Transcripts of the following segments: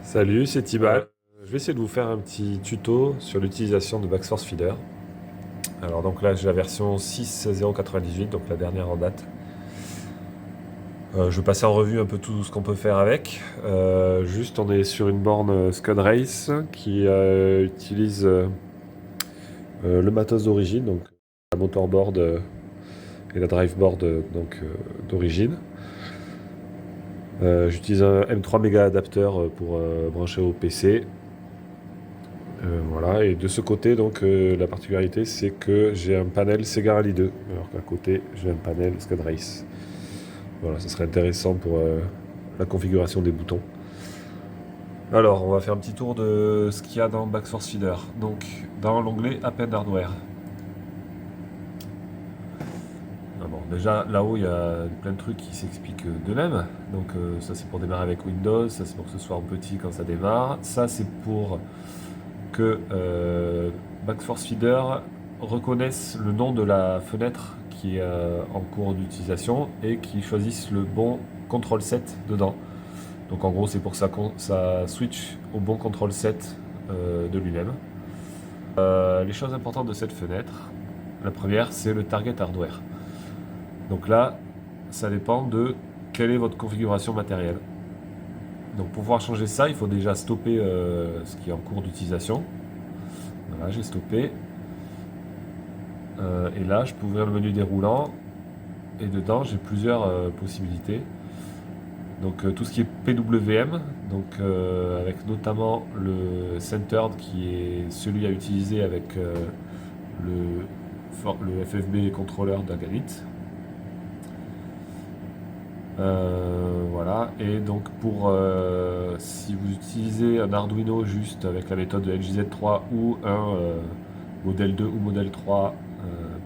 Salut, c'est Tibal. Je vais essayer de vous faire un petit tuto sur l'utilisation de Backforce Feeder. Alors donc là j'ai la version 6.0.98, donc la dernière en date. Je vais passer en revue un peu tout ce qu'on peut faire avec. Juste on est sur une borne Scud Race qui utilise le matos d'origine, donc la motorboard et la driveboard d'origine. J'utilise un M3 méga adapteur pour brancher au PC. Voilà, et de ce côté, donc, la particularité, c'est que j'ai un panel Sega Rally 2, alors qu'à côté, j'ai un panel Scud Race. Voilà, ça serait intéressant pour la configuration des boutons. Alors, on va faire un petit tour de ce qu'il y a dans Backforce Feeder. Donc, dans l'onglet Append Hardware. Ah bon, déjà, là-haut, il y a plein de trucs qui s'expliquent d'eux-mêmes. Donc, ça, c'est pour démarrer avec Windows, ça, c'est pour que ce soit en petit quand ça démarre. Ça, c'est pour que Backforce Feeder reconnaisse le nom de la fenêtre qui est en cours d'utilisation et qui choisisse le bon control set dedans. Donc en gros c'est pour que ça switch au bon control set de lui-même. Les choses importantes de cette fenêtre, la première c'est le target hardware. Donc là ça dépend de quelle est votre configuration matérielle. Donc pour pouvoir changer ça, il faut déjà stopper ce qui est en cours d'utilisation. Voilà, j'ai stoppé. Et là, je peux ouvrir le menu déroulant. Et dedans, j'ai plusieurs possibilités. Donc tout ce qui est PWM, donc avec notamment le Centered qui est celui à utiliser avec le FFB controller d'Agalit. Voilà, et donc pour si vous utilisez un Arduino juste avec la méthode de LJZ3 ou un modèle 2 ou modèle 3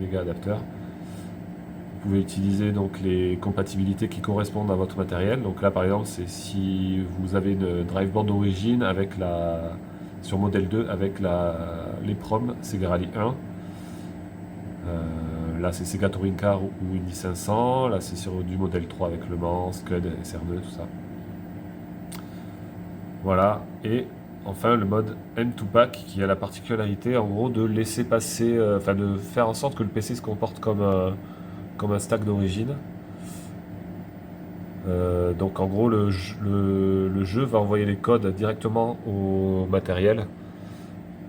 méga adapteur, vous pouvez utiliser donc les compatibilités qui correspondent à votre matériel. Donc là par exemple c'est si vous avez une driveboard d'origine avec sur modèle 2 avec l'EEPROM Sega Rally 1. Là c'est Sega Touring Car ou Indy 500, là c'est sur du modèle 3 avec Le Mans, Scud, SR2, tout ça. Voilà, et enfin le mode M2Pack qui a la particularité en gros de laisser passer, enfin de faire en sorte que le PC se comporte comme un stack d'origine. Donc en gros le jeu va envoyer les codes directement au matériel.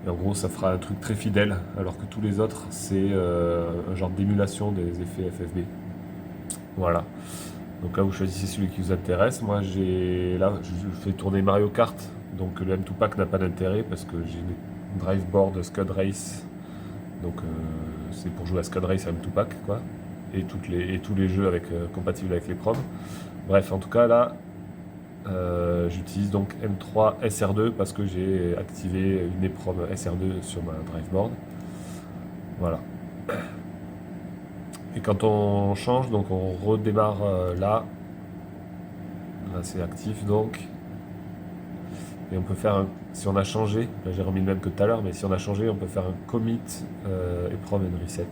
Et en gros, ça fera un truc très fidèle, alors que tous les autres, c'est un genre d'émulation des effets FFB. Voilà. Donc là, vous choisissez celui qui vous intéresse. Moi, là, je fais tourner Mario Kart, donc le M2Pack n'a pas d'intérêt parce que j'ai une driveboard Scud Race. Donc c'est pour jouer à Scud Race à M2Pack, quoi. Et tous les jeux compatibles avec les PROM. Bref, en tout cas, là, j'utilise donc M3 SR2 parce que j'ai activé une EEPROM SR2 sur ma driveboard. Voilà. Et quand on change, donc on redémarre là. Là c'est actif donc. Et on peut faire si on a changé, là j'ai remis le même que tout à l'heure, mais si on a changé, on peut faire un commit EEPROM and reset.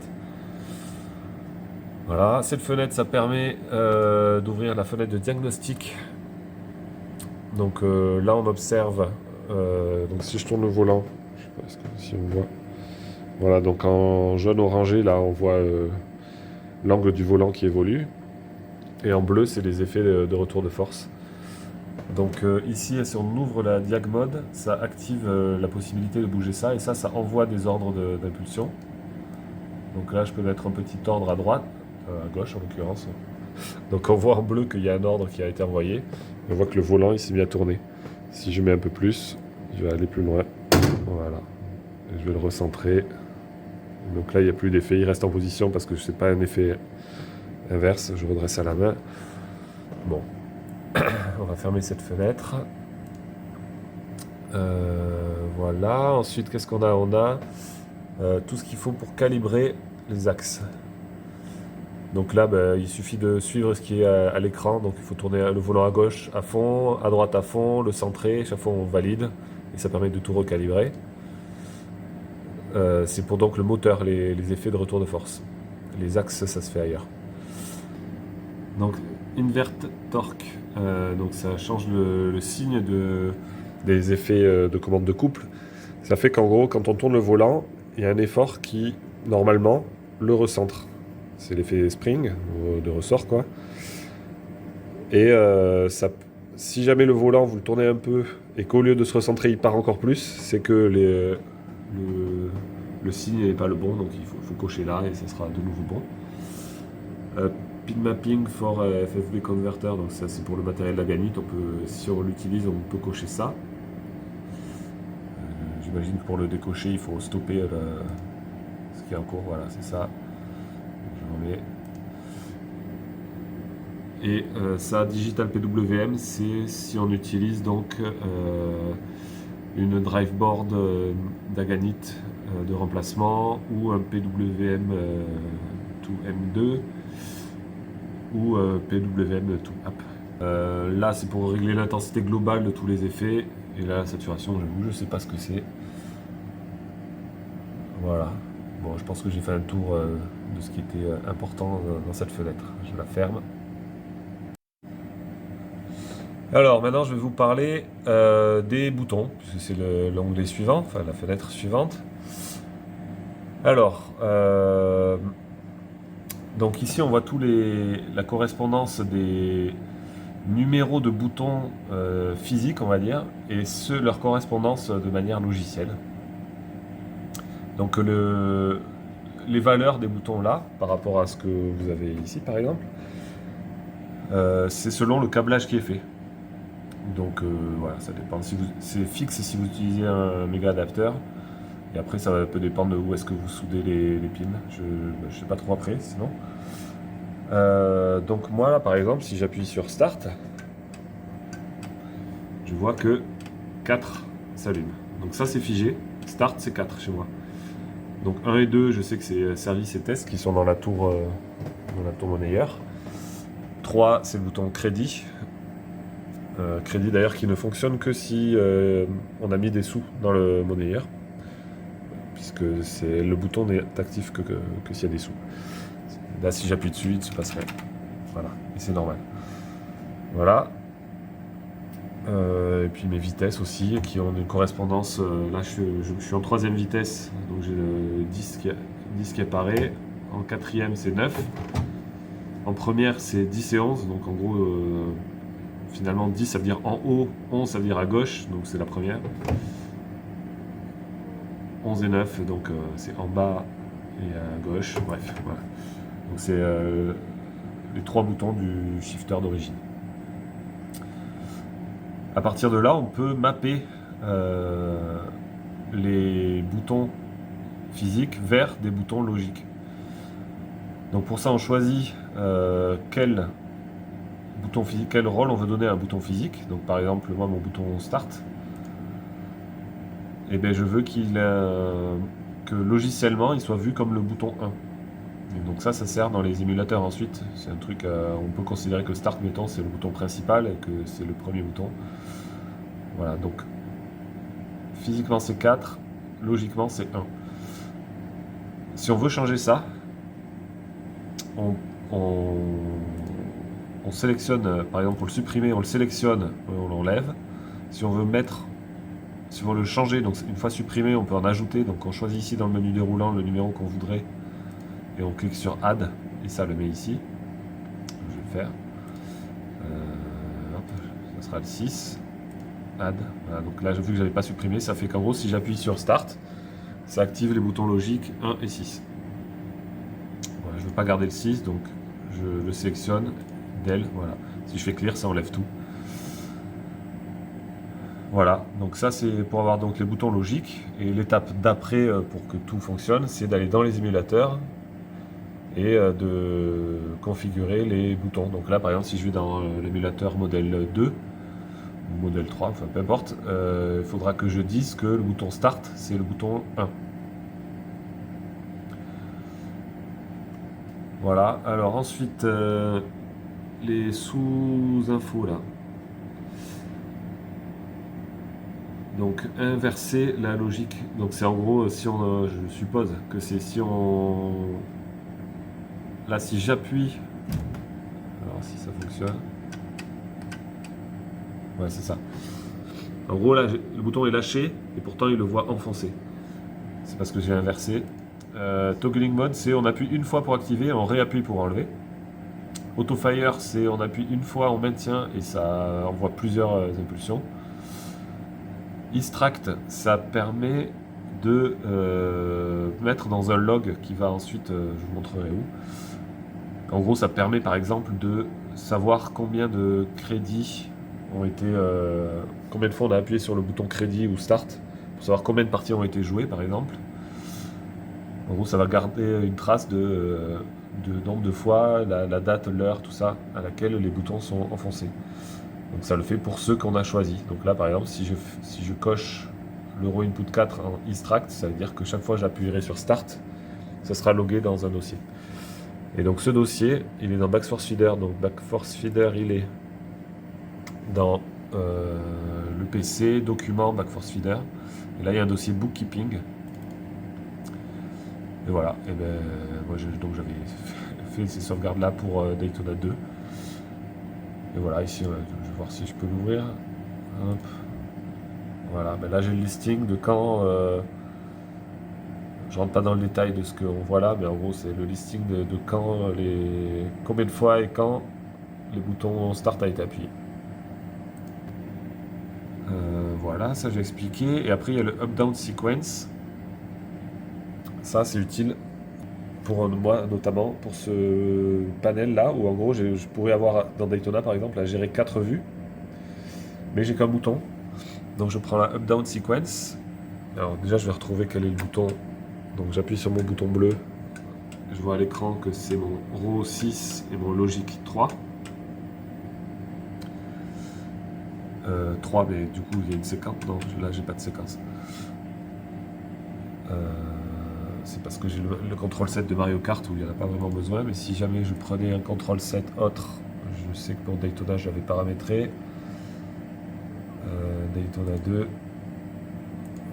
Voilà, cette fenêtre ça permet d'ouvrir la fenêtre de diagnostic. Donc là on observe, donc si je tourne le volant, je sais pas si on voit. Voilà, donc en jaune orangé là on voit l'angle du volant qui évolue. Et en bleu c'est les effets de retour de force. Donc ici si on ouvre la diag mode, ça active la possibilité de bouger ça et ça envoie des ordres d'impulsion. Donc là je peux mettre un petit ordre à droite, à gauche en l'occurrence. Donc on voit en bleu qu'il y a un ordre qui a été envoyé. On voit que le volant il s'est mis à tourner. Si je mets un peu plus, je vais aller plus loin. Voilà. Et je vais le recentrer. Donc là il n'y a plus d'effet, il reste en position parce que ce n'est pas un effet inverse. Je redresse à la main. Bon. On va fermer cette fenêtre. Voilà. Ensuite qu'est-ce qu'on a? On a tout ce qu'il faut pour calibrer les axes. Donc là, il suffit de suivre ce qui est à l'écran. Donc il faut tourner le volant à gauche à fond, à droite à fond, le centrer. Chaque fois on valide et ça permet de tout recalibrer. C'est pour donc le moteur, les effets de retour de force. Les axes, ça se fait ailleurs. Donc invert torque, donc ça change le signe des effets de commande de couple. Ça fait qu'en gros, quand on tourne le volant, il y a un effort qui, normalement, le recentre. C'est l'effet spring, de ressort, quoi. Et si jamais le volant, vous le tournez un peu, et qu'au lieu de se recentrer, il part encore plus, c'est que le signe n'est pas le bon, donc il faut cocher là, et ça sera de nouveau bon. Pin mapping for FFB converter, donc ça c'est pour le matériel Laganit. Si on l'utilise, on peut cocher ça. J'imagine que pour le décocher, il faut stopper ce qui est en cours. Voilà, c'est ça. Je remets. Et ça, Digital PWM, c'est si on utilise donc une driveboard Daganit de remplacement ou un PWM to M2 ou PWM to App. Là, c'est pour régler l'intensité globale de tous les effets. Et là, la saturation, j'avoue, je ne sais pas ce que c'est. Voilà. Bon, je pense que j'ai fait un tour de ce qui était important dans cette fenêtre. Je la ferme. Alors, maintenant, je vais vous parler des boutons, puisque c'est l'onglet suivant, enfin la fenêtre suivante. Alors, donc ici, on voit la correspondance des numéros de boutons physiques, on va dire, et leur correspondance de manière logicielle. Donc les valeurs des boutons là, par rapport à ce que vous avez ici par exemple, c'est selon le câblage qui est fait. Donc voilà, ça dépend. C'est fixe si vous utilisez un méga adapteur, et après ça peut dépendre de où est-ce que vous soudez les pins. Je ne sais pas trop après sinon. Donc moi là par exemple, si j'appuie sur Start, je vois que 4 s'allument. Donc ça c'est figé, Start c'est 4 chez moi. Donc 1 et 2, je sais que c'est service et test qui sont dans la tour monnayeur. 3, c'est le bouton crédit. Crédit d'ailleurs qui ne fonctionne que si on a mis des sous dans le monnayeur. Puisque le bouton n'est actif que s'il y a des sous. Là, si j'appuie dessus, il ne se passe rien. Voilà, et c'est normal. Voilà. Et puis mes vitesses aussi, qui ont une correspondance. Là, je suis en 3e vitesse, donc j'ai le 10 qui apparaît. En 4e, c'est 9. En première, c'est 10 et 11. Donc en gros, finalement, 10, ça veut dire en haut, 11, ça veut dire à gauche. Donc c'est la première. 11 et 9, donc c'est en bas et à gauche. Bref, voilà. Donc c'est les 3 boutons du shifter d'origine. À partir de là, on peut mapper les boutons physiques vers des boutons logiques. Donc pour ça, on choisit quel bouton physique, quel rôle on veut donner à un bouton physique. Donc par exemple, moi, mon bouton Start, eh bien, je veux que logiciellement, il soit vu comme le bouton 1. Et donc ça sert dans les émulateurs ensuite. C'est un truc, on peut considérer que Start, mettons, c'est le bouton principal et que c'est le premier bouton. Voilà, donc physiquement c'est 4, logiquement c'est 1. Si on veut changer ça, on sélectionne, par exemple pour le supprimer, on le sélectionne, on l'enlève. Si on veut le changer, donc une fois supprimé, on peut en ajouter. Donc on choisit ici dans le menu déroulant le numéro qu'on voudrait et on clique sur Add et ça le met ici. Je vais le faire. Hop, ça sera le 6. Add. Voilà, donc là, vu que je n'avais pas supprimé, ça fait qu'en gros, si j'appuie sur Start, ça active les boutons logiques 1 et 6. Voilà, je ne veux pas garder le 6, donc je le sélectionne, Del, voilà. Si je fais Clear, ça enlève tout. Voilà, donc ça c'est pour avoir donc les boutons logiques. Et l'étape d'après, pour que tout fonctionne, c'est d'aller dans les émulateurs et de configurer les boutons. Donc là, par exemple, si je vais dans l'émulateur modèle 2, modèle 3, enfin peu importe, il faudra que je dise que le bouton Start, c'est le bouton 1. Voilà, alors ensuite, les sous-infos là. Donc inverser la logique. Donc c'est en gros, si on, je suppose que c'est si on... Là, si j'appuie... Alors si ça fonctionne... Ouais, c'est ça. En gros, là, le bouton est lâché et pourtant il le voit enfoncé. C'est parce que j'ai inversé. Toggling mode, c'est on appuie une fois pour activer et on réappuie pour enlever. Auto fire, c'est on appuie une fois, on maintient et ça envoie plusieurs impulsions. Extract, ça permet de mettre dans un log qui va ensuite, je vous montrerai où. En gros, ça permet par exemple de savoir combien de crédits ont été, combien de fois on a appuyé sur le bouton crédit ou start, pour savoir combien de parties ont été jouées par exemple. En gros, ça va garder une trace de nombre de fois, la date, l'heure, tout ça, à laquelle les boutons sont enfoncés. Donc ça le fait pour ceux qu'on a choisis. Donc là, par exemple, si je coche l'Euro Input 4 en Extract, ça veut dire que chaque fois que j'appuierai sur Start, ça sera logué dans un dossier. Et donc ce dossier, il est dans Backforce Feeder. Donc Backforce Feeder, il est dans le PC, Documents, Backforce Feeder. Et là, il y a un dossier Bookkeeping. Et voilà. Et ben, moi, j'avais fait ces sauvegardes-là pour Daytona 2. Et voilà, ici, je vais voir si je peux l'ouvrir. Hop. Voilà, ben là j'ai le listing de quand. Je rentre pas dans le détail de ce qu'on voit là, mais en gros c'est le listing de quand combien de fois et quand les boutons start a été appuyé. Voilà, ça j'ai expliqué. Et après il y a le up-down sequence. Ça c'est utile pour moi notamment pour ce panel là où en gros je pourrais avoir dans Daytona par exemple à gérer 4 vues, mais j'ai qu'un bouton. Donc je prends la up-down sequence. Alors déjà je vais retrouver quel est le bouton. Donc j'appuie sur mon bouton bleu. Je vois à l'écran que c'est mon row 6 et mon logic 3. 3 mais du coup il y a une séquence. Non, là j'ai pas de séquence. C'est parce que j'ai le contrôle 7 de Mario Kart où il n'y en a pas vraiment besoin. Mais si jamais je prenais un contrôle 7 autre, je sais que pour Daytona je l'avais paramétré. Daytona 2.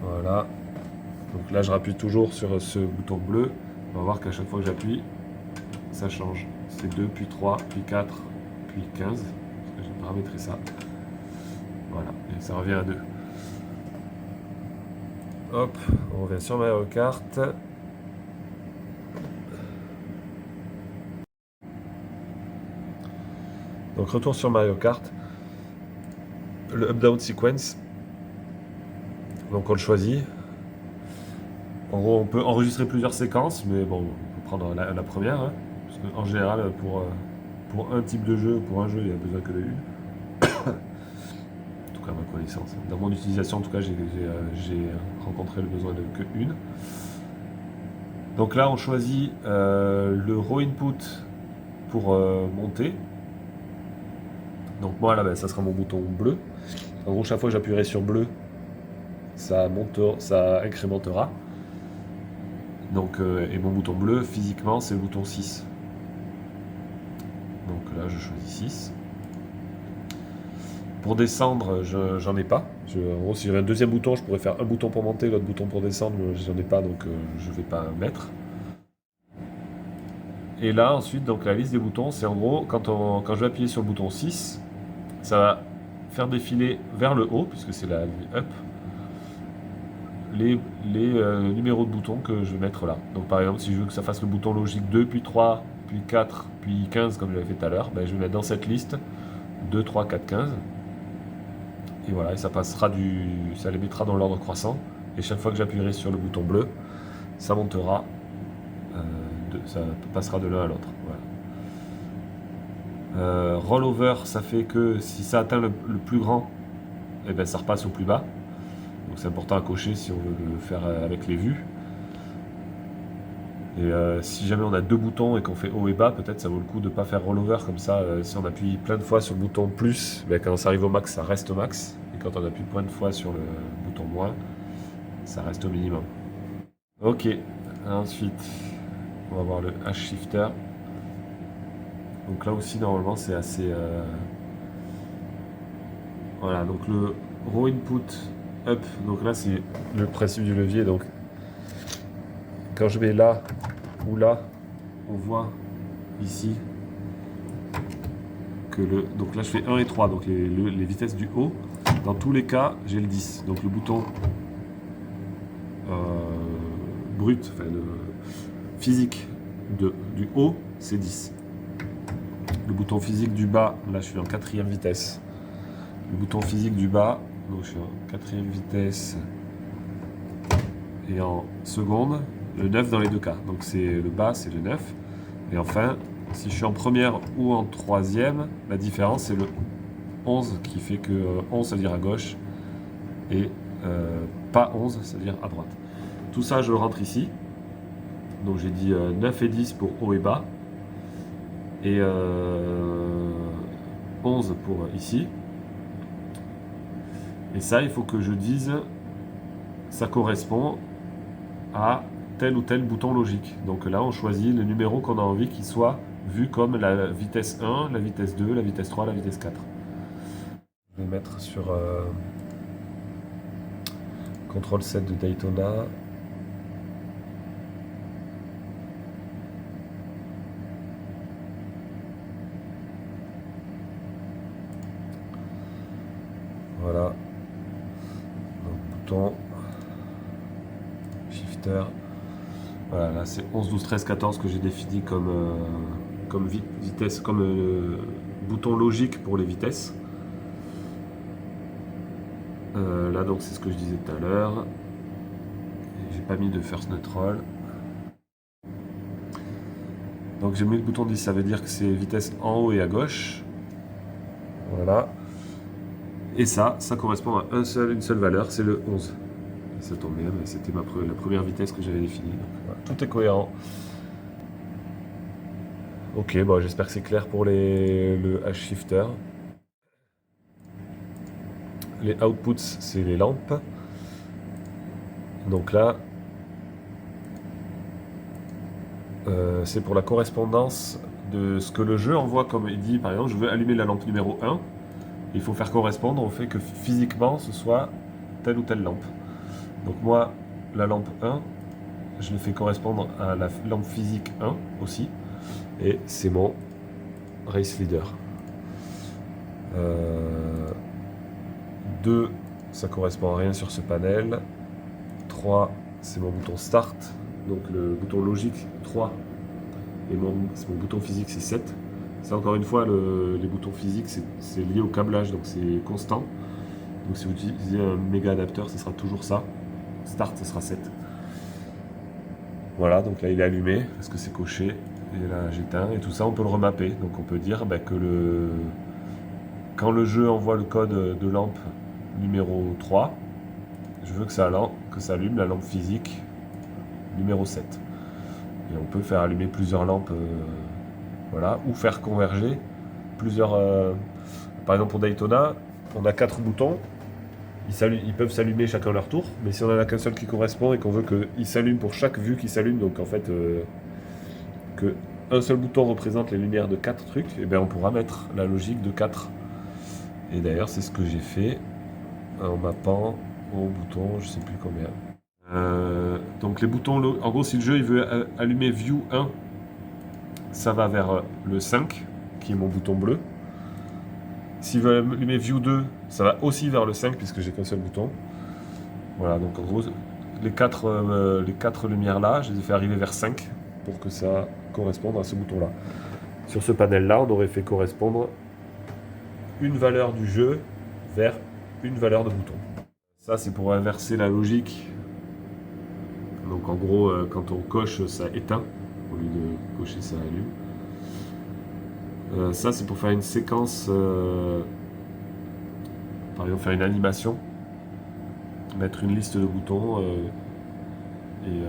Voilà. Donc là je rappuie toujours sur ce bouton bleu. On va voir qu'à chaque fois que j'appuie, ça change. C'est 2, puis 3, puis 4, puis 15. Parce que j'ai paramétré ça. Voilà, et ça revient à 2. Hop, on revient sur Mario Kart. Donc retour sur Mario Kart. Le up-down sequence. Donc on le choisit. En gros, on peut enregistrer plusieurs séquences, mais bon, on peut prendre la première. Hein, parce qu'en général, pour un type de jeu, pour un jeu, il n'y a besoin que de une. En tout cas, à ma connaissance. Dans mon utilisation, en tout cas, j'ai rencontré le besoin de que une. Donc là, on choisit le raw input pour monter. Donc moi, là, ben, ça sera mon bouton bleu. En gros, chaque fois que j'appuierai sur bleu, ça incrémentera. Donc, et mon bouton bleu, physiquement, c'est le bouton 6. Donc là, je choisis 6. Pour descendre, j'en ai pas. En gros, si j'avais un deuxième bouton, je pourrais faire un bouton pour monter, l'autre bouton pour descendre, mais j'en ai pas, donc je vais pas mettre. Et là, ensuite, donc la liste des boutons, c'est en gros, quand je vais appuyer sur le bouton 6, ça va faire défiler vers le haut, puisque c'est la ligne up, les numéros de boutons que je vais mettre là. Donc par exemple, si je veux que ça fasse le bouton logique 2, puis 3, puis 4, puis 15, comme j'avais fait tout à l'heure, ben, je vais mettre dans cette liste 2, 3, 4, 15. Et voilà, et ça les mettra dans l'ordre croissant. Et chaque fois que j'appuierai sur le bouton bleu, ça montera, ça passera de l'un à l'autre. Voilà. Rollover, ça fait que si ça atteint le plus grand, eh ben, ça repasse au plus bas. Donc c'est important à cocher si on veut le faire avec les vues. Et si jamais on a deux boutons et qu'on fait haut et bas, peut-être ça vaut le coup de ne pas faire rollover comme ça. Si on appuie plein de fois sur le bouton plus, ben, quand ça arrive au max, ça reste au max. Et quand on appuie plein de fois sur le bouton moins, ça reste au minimum. Ok, ensuite on va voir le H-shifter. Donc là aussi normalement c'est assez... Voilà, donc le raw input up, donc là c'est le principe du levier. Donc quand je mets là ou là, on voit ici que donc là je fais 1 et 3, donc les vitesses du haut. Dans tous les cas, j'ai le 10. Donc le bouton brut, enfin le physique du haut, c'est 10. Le bouton physique du bas, là je suis en 4e vitesse. Le bouton physique du bas, donc je suis en 4e vitesse et en seconde, le 9 dans les deux cas. Donc c'est le bas, c'est le 9. Et enfin, si je suis en première ou en 3e, la différence c'est le 11 qui fait que 11 ça veut dire à gauche et pas 11 ça veut dire à droite. Tout ça je le rentre ici. Donc j'ai dit 9 et 10 pour haut et bas et 11 pour ici. Et ça il faut que je dise ça correspond à tel ou tel bouton logique. Donc là on choisit le numéro qu'on a envie qu'il soit vu comme la vitesse 1, la vitesse 2, la vitesse 3, la vitesse 4. Je vais mettre sur Ctrl 7 de Daytona. Voilà. Donc bouton shifter. Voilà, là c'est 11, 12, 13, 14 que j'ai défini comme vitesse, comme bouton logique pour les vitesses. Là donc c'est ce que je disais tout à l'heure. J'ai pas mis de first neutral. Donc j'ai mis le bouton 10, ça veut dire que c'est vitesse en haut et à gauche. Voilà. Et ça correspond à une seule valeur, c'est le 11. Et ça tombe bien, mais c'était la première vitesse que j'avais définie. Donc, voilà. Tout est cohérent. Ok, bon, j'espère que c'est clair pour le H-shifter. Les outputs, c'est les lampes. Donc là, c'est pour la correspondance de ce que le jeu envoie, comme il dit, par exemple, je veux allumer la lampe numéro 1. Il faut faire correspondre au fait que physiquement, ce soit telle ou telle lampe. Donc moi, la lampe 1, je le fais correspondre à la lampe physique 1 aussi. Et c'est mon race leader. 2, ça correspond à rien sur ce panel. 3, c'est mon bouton start. Donc le bouton logique 3. Et mon bouton physique c'est 7. Ça encore une fois, les boutons physiques c'est lié au câblage, donc c'est constant. Donc si vous utilisez un méga adapteur, ce sera toujours ça. Start, ce sera 7. Voilà, donc là il est allumé parce que c'est coché. Et là j'éteins. Et tout ça on peut le remapper. Donc on peut dire que quand le jeu envoie le code de lampe numéro 3, je veux que ça allume la lampe physique numéro 7. Et on peut faire allumer plusieurs lampes, voilà, ou faire converger plusieurs... par exemple pour Daytona, on a 4 boutons, ils peuvent s'allumer chacun leur tour, mais si on en a qu'un seul qui correspond et qu'on veut qu'il s'allume pour chaque vue qui s'allume, donc en fait que un seul bouton représente les lumières de 4 trucs, et bien on pourra mettre la logique de 4. Et d'ailleurs c'est ce que j'ai fait en mappant au bouton, je sais plus combien. Donc les boutons, en gros si le jeu il veut allumer View 1, ça va vers le 5, qui est mon bouton bleu. S'il veut allumer View 2, ça va aussi vers le 5, puisque j'ai qu'un seul bouton. Voilà, donc en gros, les 4 lumières là, je les ai fait arriver vers 5, pour que ça corresponde à ce bouton là. Sur ce panel là, on aurait fait correspondre une valeur du jeu vers une valeur de bouton. Ça c'est pour inverser la logique. Donc en gros, quand on coche, ça éteint, au lieu de cocher, ça allume. Ça c'est pour faire une séquence, par exemple faire une animation, mettre une liste de boutons, et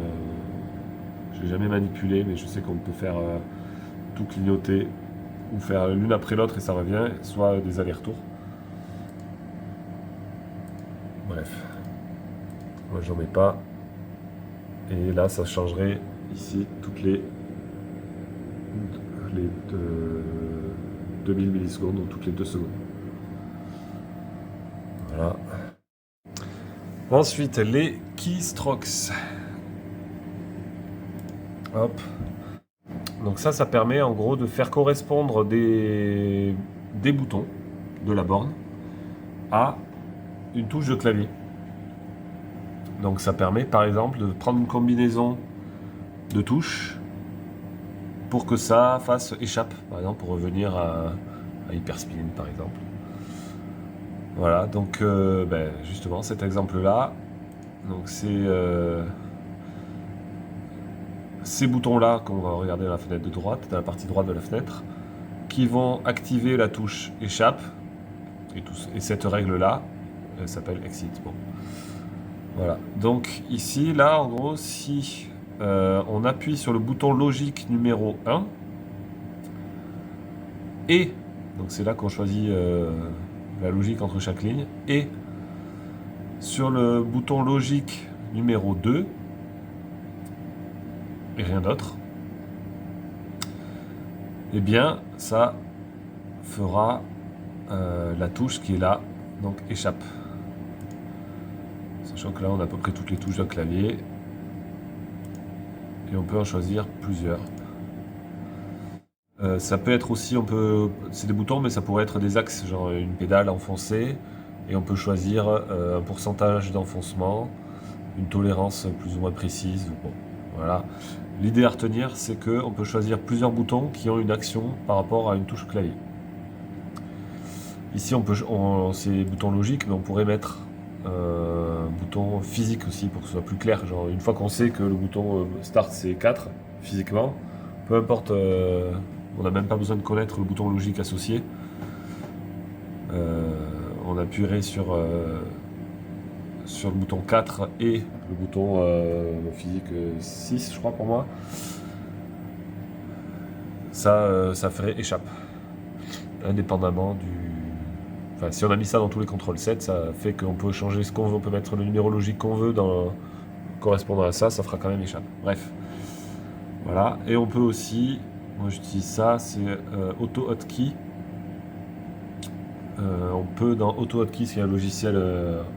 je l'ai jamais manipulé, mais je sais qu'on peut faire tout clignoter, ou faire l'une après l'autre et ça revient, soit des allers-retours. Bref, moi j'en mets pas. Et là, ça changerait ici toutes les 2000 millisecondes, donc toutes les 2 secondes. Voilà. Ensuite, les keystrokes. Hop. Donc ça permet en gros de faire correspondre des boutons de la borne à une touche de clavier. Donc ça permet par exemple de prendre une combinaison de touches pour que ça fasse échappe, par exemple pour revenir à hyperspin par exemple. Voilà, donc justement cet exemple là, donc c'est ces boutons là qu'on va regarder dans la fenêtre de droite, dans la partie droite de la fenêtre, qui vont activer la touche échappe, et cette règle là, elle s'appelle exit. Bon. Voilà, donc ici, là, en gros, si on appuie sur le bouton logique numéro 1, et, donc c'est là qu'on choisit la logique entre chaque ligne, et sur le bouton logique numéro 2, et rien d'autre, eh bien, ça fera la touche qui est là, donc échappe. Sachant que là, on a à peu près toutes les touches d'un clavier. Et on peut en choisir plusieurs. Ça peut être aussi, c'est des boutons, mais ça pourrait être des axes, genre une pédale enfoncée. Et on peut choisir un pourcentage d'enfoncement, une tolérance plus ou moins précise. Bon, voilà. L'idée à retenir, c'est qu'on peut choisir plusieurs boutons qui ont une action par rapport à une touche clavier. Ici, c'est des boutons logiques, mais on pourrait mettre un bouton physique aussi pour que ce soit plus clair. Genre, une fois qu'on sait que le bouton Start c'est 4 physiquement, peu importe, on n'a même pas besoin de connaître le bouton logique associé. On appuierait sur le bouton 4 et le bouton physique 6, je crois pour moi. Ça ferait échappe, indépendamment du. Enfin, si on a mis ça dans tous les contrôles 7, ça fait qu'on peut changer ce qu'on veut, on peut mettre le numéro logique qu'on veut correspondant à ça, ça fera quand même échappe. Bref, voilà. Et on peut aussi, moi j'utilise ça, c'est Auto Hotkey. On peut dans Auto Hotkey, c'est un logiciel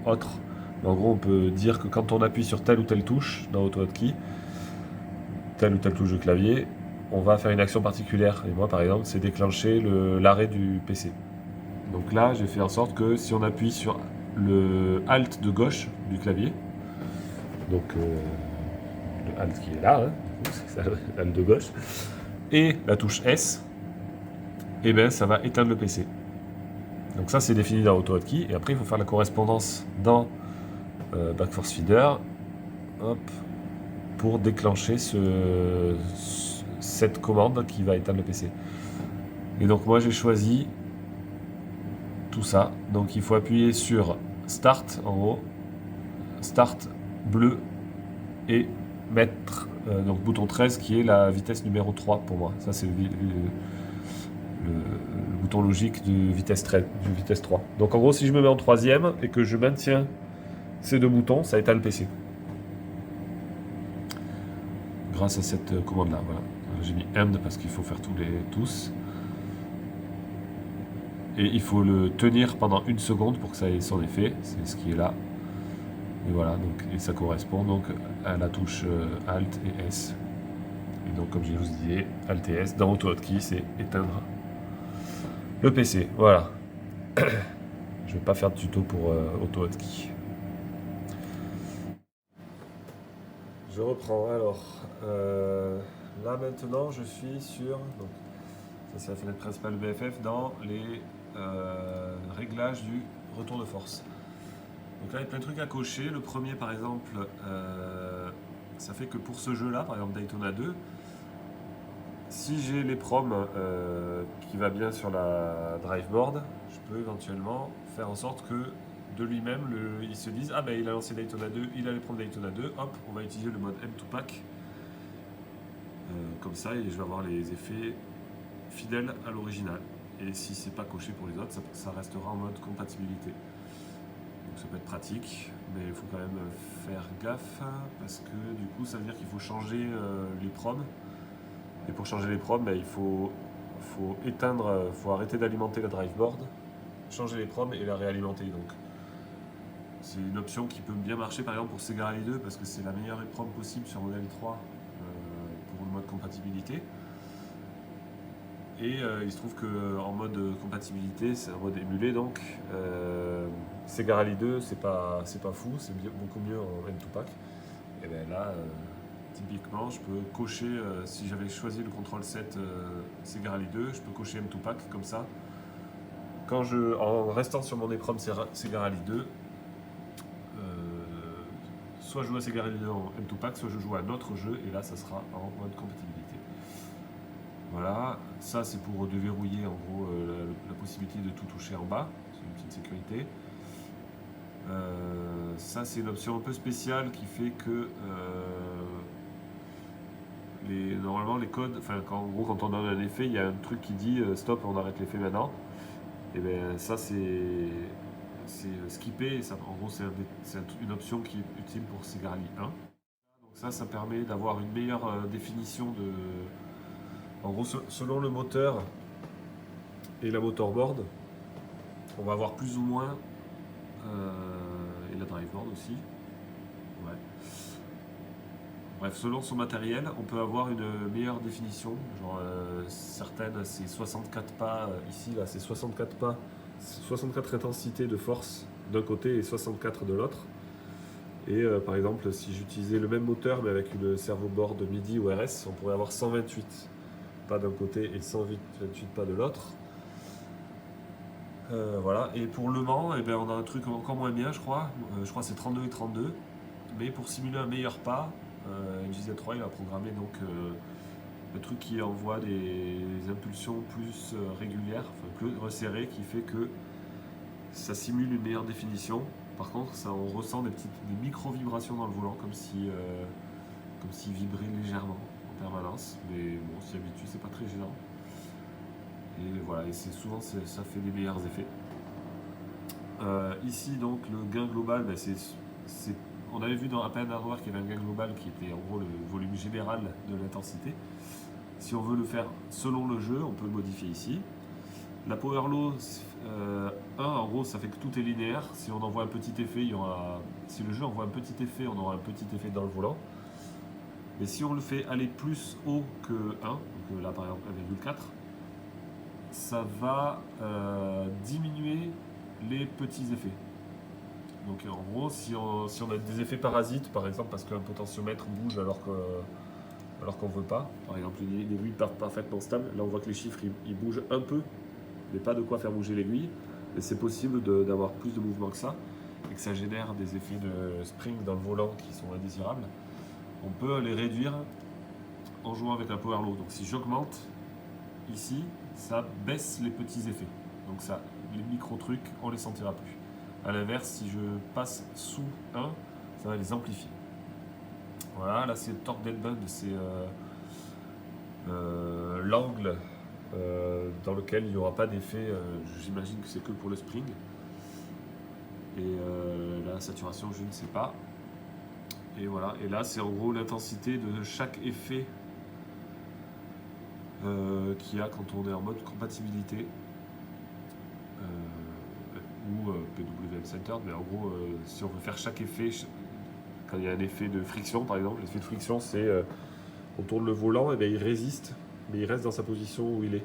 autre. En gros, on peut dire que quand on appuie sur telle ou telle touche dans Auto Hotkey, telle ou telle touche de clavier, on va faire une action particulière. Et moi, par exemple, c'est déclencher l'arrêt du PC. Donc là, j'ai fait en sorte que si on appuie sur le Alt de gauche du clavier, donc le Alt qui est là, hein, c'est ça, le Alt de gauche, et la touche S, et bien ça va éteindre le PC. Donc ça, c'est défini dans Auto Hotkey, et après, il faut faire la correspondance dans Back Force Feeder, hop, pour déclencher cette commande qui va éteindre le PC. Et donc moi, j'ai choisi tout ça. Donc il faut appuyer sur Start en haut, Start bleu, et mettre donc bouton 13 qui est la vitesse numéro 3 pour moi. Ça c'est le bouton logique du vitesse 3. Donc en gros, si je me mets en troisième et que je maintiens ces deux boutons, ça éteint le PC. Grâce à cette commande là, voilà. J'ai mis End parce qu'il faut faire tous. Et il faut le tenir pendant une seconde pour que ça ait son effet, c'est ce qui est là. Et voilà, donc, et ça correspond donc à la touche Alt et S. Et donc comme je vous disais, Alt et S dans Auto Hotkey, c'est éteindre le PC. Voilà. Je vais pas faire de tuto pour Auto Hotkey. Je reprends alors. Là maintenant, je suis sur. Donc, ça c'est la fenêtre principale BFF dans les réglages du retour de force. Donc là, il y a plein de trucs à cocher. Le premier, par exemple, ça fait que pour ce jeu-là, par exemple Daytona 2, si j'ai les proms qui va bien sur la driveboard, je peux éventuellement faire en sorte que de lui-même, il se dise « Ah ben il a lancé Daytona 2, il a les proms Daytona 2, hop, on va utiliser le mode M2Pack. » Comme ça, et je vais avoir les effets fidèles à l'original. Et si c'est pas coché pour les autres, ça restera en mode compatibilité. Donc ça peut être pratique, mais il faut quand même faire gaffe, parce que du coup ça veut dire qu'il faut changer les proms. Et pour changer les proms, il faut arrêter d'alimenter la driveboard, changer les proms et la réalimenter. Donc c'est une option qui peut bien marcher par exemple pour Sega Rally 2 parce que c'est la meilleure prom possible sur Model 3 pour le mode compatibilité. Et il se trouve qu'en mode compatibilité, c'est un mode émulé donc, Sega Rally 2, c'est pas fou, c'est beaucoup mieux en M2Pack. Et bien là, typiquement, je peux cocher, si j'avais choisi le contrôle 7 Sega Rally 2, je peux cocher M2Pack comme ça. En restant sur mon EEPROM Sega Rally 2, soit je joue à Sega Rally 2 en M2Pack, soit je joue à un autre jeu, et là ça sera en mode compatibilité. Voilà, ça c'est pour déverrouiller en gros la possibilité de tout toucher en bas, c'est une petite sécurité. Ça c'est une option un peu spéciale qui fait que normalement les codes, en gros quand on donne un effet, il y a un truc qui dit stop, on arrête l'effet maintenant. Et bien ça c'est skippé, et ça, en gros c'est une option qui est utile pour Sega Rally 1. Donc ça permet d'avoir une meilleure définition de... En gros, selon le moteur et la motorboard, on va avoir plus ou moins... et la driveboard aussi. Ouais. Bref, selon son matériel, on peut avoir une meilleure définition. Genre, certaines, c'est 64 pas. Ici, là, c'est 64 pas, 64 intensités de force d'un côté et 64 de l'autre. Et par exemple, si j'utilisais le même moteur mais avec une servoboard MIDI ou RS, on pourrait avoir 128 pas d'un côté et 128 pas de l'autre. Voilà. Et pour Le Mans, eh ben, on a un truc encore moins bien, je crois. Je crois que c'est 32 et 32. Mais pour simuler un meilleur pas, NGZ3 il a programmé donc le truc qui envoie des impulsions plus régulières, plus resserrées, qui fait que ça simule une meilleure définition. Par contre, on ressent des micro-vibrations dans le volant, comme s'il vibrait légèrement en permanence. Mais bon, on s'y habitue, c'est pas très gênant. Et voilà, et souvent ça fait des meilleurs effets. Ici, donc, le gain global, ben, on avait vu dans Apple Hardware qu'il y avait un gain global qui était en gros le volume général de l'intensité. Si on veut le faire selon le jeu, on peut le modifier ici. La Power Law 1, en gros, ça fait que tout est linéaire. Si on envoie un petit effet, si le jeu envoie un petit effet, on aura un petit effet dans le volant. Mais si on le fait aller plus haut que 1, donc là par exemple 1,4, ça va diminuer les petits effets. Donc en gros, si on a des effets parasites, par exemple parce qu'un potentiomètre bouge alors qu'on ne veut pas, par exemple une aiguille parfaitement stable, là on voit que les chiffres ils bougent un peu, mais pas de quoi faire bouger l'aiguille. Et c'est possible d'avoir plus de mouvement que ça, et que ça génère des effets de spring dans le volant qui sont indésirables. On peut les réduire en jouant avec la Power Law. Donc si j'augmente ici, ça baisse les petits effets. Donc ça, les micro-trucs, on les sentira plus. A l'inverse, si je passe sous 1, ça va les amplifier. Voilà, là c'est le torque deadband, c'est l'angle dans lequel il n'y aura pas d'effet. J'imagine que c'est que pour le spring. Et la saturation, je ne sais pas. Et voilà, et là c'est en gros l'intensité de chaque effet qu'il y a quand on est en mode compatibilité. Ou PWM Center, mais en gros, si on veut faire chaque effet, quand il y a un effet de friction par exemple, l'effet de friction c'est on tourne le volant et bien il résiste, mais il reste dans sa position où il est.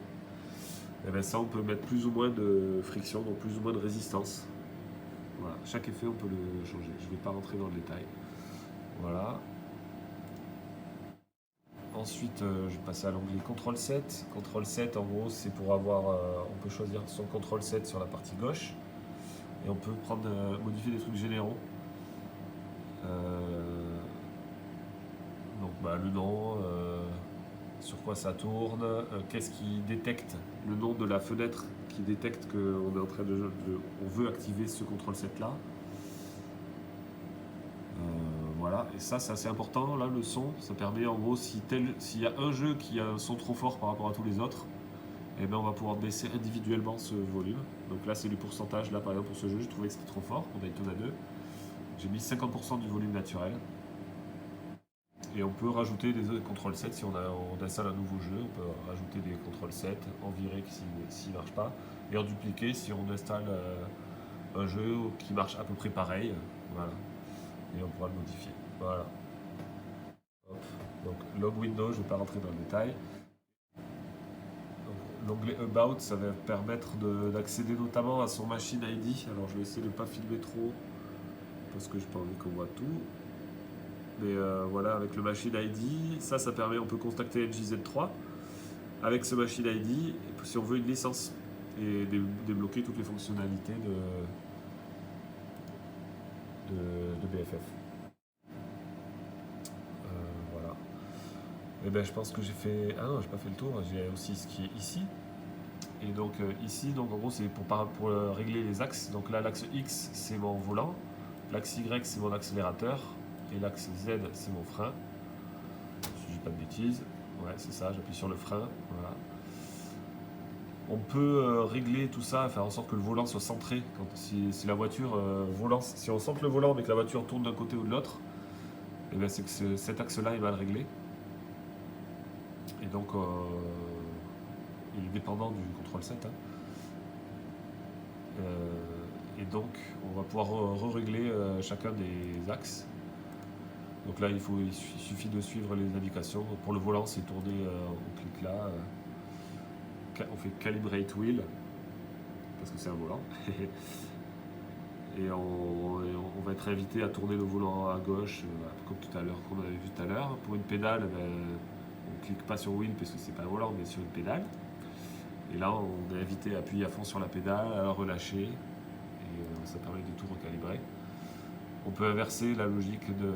Et bien ça on peut mettre plus ou moins de friction, donc plus ou moins de résistance. Voilà, chaque effet on peut le changer. Je ne vais pas rentrer dans le détail. Voilà. Ensuite, je vais passer à l'onglet Control 7. Control 7, en gros, c'est pour avoir... on peut choisir son Control 7 sur la partie gauche. Et on peut modifier des trucs généraux. Donc, le nom, sur quoi ça tourne, qu'est-ce qui détecte, le nom de la fenêtre qui détecte qu'on est en train on veut activer ce Control 7 là. Voilà, et ça c'est assez important, là le son, ça permet en gros, s'il y a un jeu qui a un son trop fort par rapport à tous les autres, et bien on va pouvoir baisser individuellement ce volume. Donc là c'est le pourcentage, là par exemple pour ce jeu, je trouvais que c'était trop fort, pour Daytona 2. J'ai mis 50% du volume naturel. Et on peut rajouter des contrôles 7 si on installe un nouveau jeu, on peut rajouter des contrôles 7, en virer s'il ne marche pas, et en dupliquer si on installe un jeu qui marche à peu près pareil. Voilà. Et on pourra le modifier. Voilà. Hop. Donc log window, je ne vais pas rentrer dans le détail. Donc, l'onglet About, ça va permettre d'accéder notamment à son machine ID. Alors je vais essayer de ne pas filmer trop parce que j'ai pas envie qu'on voit tout. Mais voilà, avec le machine ID, ça permet, on peut contacter NJZ3 avec ce machine ID si on veut une licence et débloquer toutes les fonctionnalités de BFF. Voilà. Et ben je pense que j'ai fait. Ah non, j'ai pas fait le tour, j'ai aussi ce qui est ici. Et donc ici, donc en gros, c'est pour régler les axes. Donc là, l'axe X, c'est mon volant. L'axe Y, c'est mon accélérateur. Et l'axe Z, c'est mon frein. Si je dis pas de bêtises. Ouais, c'est ça, j'appuie sur le frein. Voilà. On peut régler tout ça, faire en sorte que le volant soit centré. Si la voiture si on centre le volant mais que la voiture tourne d'un côté ou de l'autre, et ben c'est que cet axe-là est mal réglé. Et donc, il est dépendant du contrôle 7. Hein. Et donc, on va pouvoir régler chacun des axes. Donc là, il suffit de suivre les indications. Pour le volant, c'est tourner, on clique là. On fait Calibrate Wheel, parce que c'est un volant. Et on va être invité à tourner le volant à gauche, comme tout à l'heure, qu'on avait vu tout à l'heure. Pour une pédale, on ne clique pas sur Wheel parce que c'est pas un volant, mais sur une pédale. Et là, on est invité à appuyer à fond sur la pédale, à la relâcher, et ça permet de tout recalibrer. On peut inverser la logique de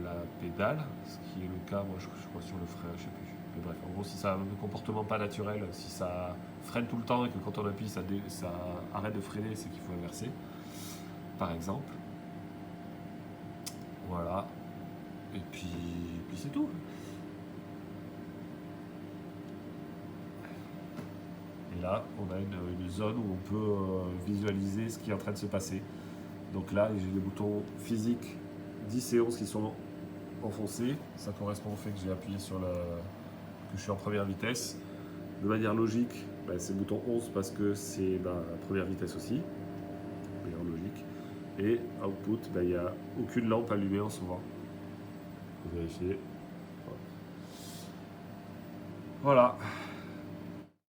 la pédale, ce qui est le cas, moi je crois sur le frein, je sais plus. Mais bref, en gros, si ça a un comportement pas naturel, si ça freine tout le temps et que quand on appuie, ça arrête de freiner, c'est qu'il faut inverser, par exemple. Voilà. Et puis c'est tout. Et là, on a une zone où on peut visualiser ce qui est en train de se passer. Donc là, j'ai les boutons physiques 10 et 11 qui sont enfoncés. Ça correspond au fait que j'ai appuyé que je suis en première vitesse. De manière logique, c'est le bouton 11 parce que c'est ma première vitesse aussi. Mais en logique. Et output, il n'y a aucune lampe allumée en ce moment. Vous vérifiez. Voilà.